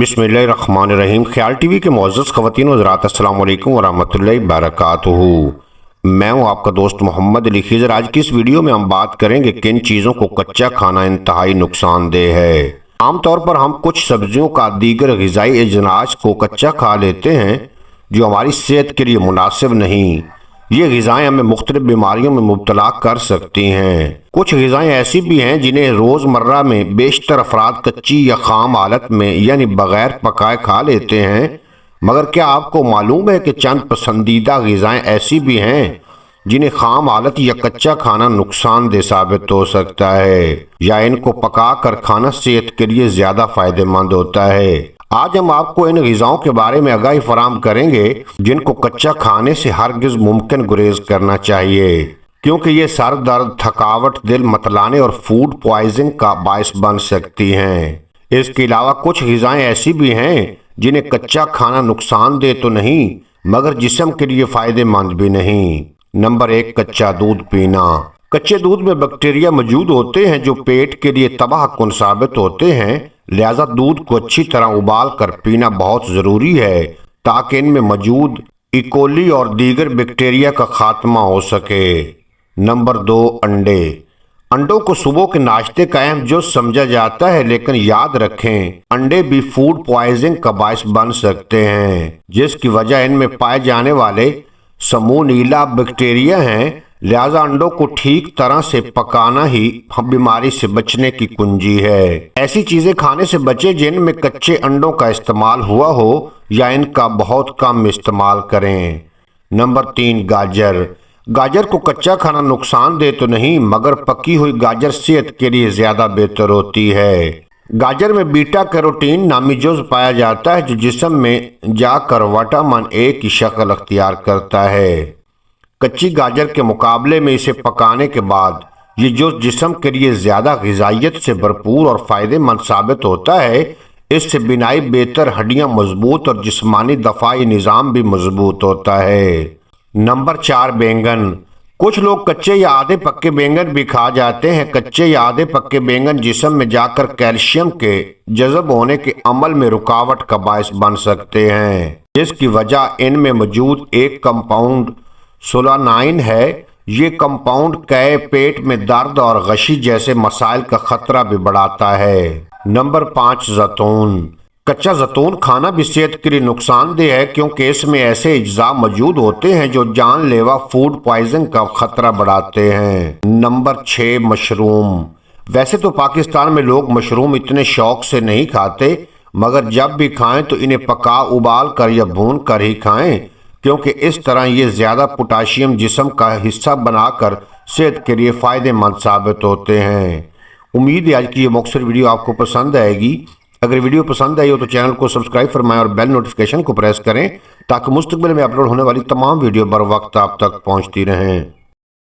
बिस्मिल्लाहिर्रहमानिर्रहीम। ख्याल टीवी के मुअज़्ज़ज़ ख़वातीन व हज़रात, अस्सलाम वालेकुम व रहमतुल्लाहि व बरकातुहू। मैं हूं आपका दोस्त मोहम्मद अली खिज़र। आज की इस वीडियो में हम बात करेंगे किन चीज़ों को कच्चा खाना इंतहाई नुकसानदेह है। आमतौर पर हम कुछ सब्जियों का दीगर ग़िज़ाई अजनास को कच्चा खा लेते हैं जो हमारी सेहत के लिए मुनासिब नहीं। ये ग़िज़ाएँ हमें मुख्तलिफ बीमारियों में मुब्तला कर सकती हैं। कुछ ग़िज़ाएँ ऐसी भी हैं जिन्हें रोज़मर्रा में बेशतर अफराद कच्ची या खाम हालत में यानी बग़ैर पकाए खा लेते हैं, मगर क्या आपको मालूम है कि चंद पसंदीदा ग़िज़ाएँ ऐसी भी हैं जिन्हें खाम हालत या कच्चा खाना नुकसानदेह साबित हो सकता है, या इनको पका कर खाना सेहत के लिए ज़्यादा फ़ायदेमंद होता है। आज हम आपको इन ग़िज़ाओं के बारे में आगाही फराहम करेंगे जिनको कच्चा खाने से हरगिज़ मुमकिन गुरेज करना चाहिए, क्योंकि ये सर दर्द, थकावट, दिल मतलाने और फूड पॉइजनिंग का बायस बन सकती हैं। इसके अलावा कुछ ग़िज़ाएँ ऐसी भी हैं जिन्हें कच्चा खाना नुकसानदेह तो नहीं मगर जिस्म के लिए फ़ायदेमंद भी नहीं। नंबर 1, कच्चा दूध पीना। कच्चे दूध में बैक्टीरिया मौजूद होते हैं जो पेट के लिए तबाह कुन साबित होते हैं, लिहाजा दूध को अच्छी तरह उबाल कर पीना बहुत ज़रूरी है ताकि इनमें मौजूद इकोली और दीगर बैक्टीरिया का खात्मा हो सके। नंबर 2, अंडे। अंडों को सुबह के नाश्ते का अहम जुज़ समझा जाता है, लेकिन याद रखें अंडे भी फूड पॉइजनिंग का बायस बन सकते हैं, जिसकी वजह इनमें पाए जाने वाले समूनीला बैक्टीरिया हैं। लिहाजा अंडों को ठीक तरह से पकाना ही बीमारी से बचने की कुंजी है। ऐसी चीजें खाने से बचें जिनमें कच्चे अंडों का इस्तेमाल हुआ हो या इनका बहुत कम इस्तेमाल करें। नंबर 3, गाजर। गाजर को कच्चा खाना नुकसानदेह तो नहीं मगर पकी हुई गाजर सेहत के लिए ज्यादा बेहतर होती है। गाजर में बीटा कैरोटीन नामी जुज़ पाया जाता है जो जिस्म में जाकर विटामिन ए की शक्ल अख्तियार करता है। कच्ची गाजर के मुकाबले में इसे पकाने के बाद ये जुज़ जिस्म के लिए ज़्यादा ग़िज़ाइयत से भरपूर और फ़ायदेमंद साबित होता है। इससे बिनाई बेहतर, हड्डियाँ मजबूत और जिस्मानी दफ़ाई निज़ाम भी मजबूत होता है। नंबर 4, बैंगन। कुछ लोग कच्चे या आधे पक्के बैंगन भी खा जाते हैं। कच्चे या आधे पक्के बैंगन जिस्म में जाकर कैल्शियम के जज़ब होने के अमल में रुकावट का बायस बन सकते हैं, जिसकी वजह इनमें मौजूद एक कंपाउंड सोलानाइन है। ये कंपाउंड कई पेट में दर्द और गशी जैसे मसाइल का खतरा भी बढ़ाता है। नंबर 5, जैतून। कच्चा जैतून खाना भी सेहत के लिए नुकसानदेह है क्योंकि इसमें ऐसे अज्जा मौजूद होते हैं जो जानलेवा फूड पॉइजनिंग का खतरा बढ़ाते हैं। Number 6, mushroom. वैसे तो पाकिस्तान में लोग मशरूम इतने शौक से नहीं खाते, मगर जब भी खाएं तो इन्हें पका, उबाल कर या भून कर ही खाएं, क्योंकि इस तरह ये ज़्यादा पोटाशियम जिस्म का हिस्सा बनाकर सेहत के लिए फ़ायदेमंद साबित होते हैं। उम्मीद है आज की ये मुख्तसर वीडियो आपको पसंद आएगी। अगर वीडियो पसंद आई हो तो चैनल को सब्सक्राइब फरमाएं और बेल नोटिफिकेशन को प्रेस करें ताकि मुस्तकबिल में अपलोड होने वाली तमाम वीडियो बर वक्त आप तक पहुँचती रहें।